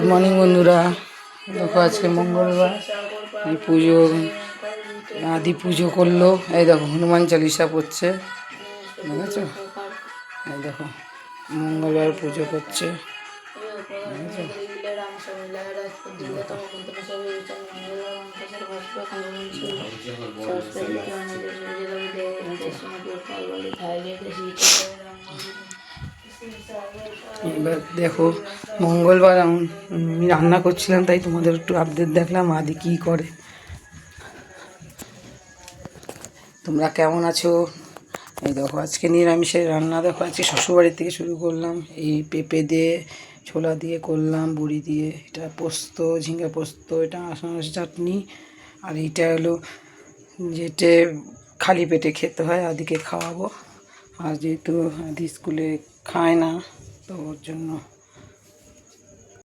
Morning বন্ধুরা, দেখো আজকে মঙ্গলবার, এই পুজো আদি পুজো করলো। এই দেখো হনুমান চালিসা পড়ছে, দেখেছো? এই দেখো মঙ্গলবার পুজো করছে, এবার দেখো মঙ্গলবার আমি রান্না করছিলাম, তাই তোমাদের একটু আপডেট দেখলাম আদি কী করে। তোমরা কেমন আছো? এই দেখো আজকে নিরামিষের রান্না। দেখো আজকে শ্বশুরবাড়ির থেকে শুরু করলাম, এই পেঁপে দিয়ে ছোলা দিয়ে করলাম, বড়ি দিয়ে, এটা পোস্ত, ঝিঙ্গা পোস্ত, এটা আনারস চাটনি, আর এইটা হলো যেটা খালি পেটে খেতে হয়, আদিকে খাওয়াবো। আর যেহেতু আদি স্কুলে খায় না, তো ওর জন্য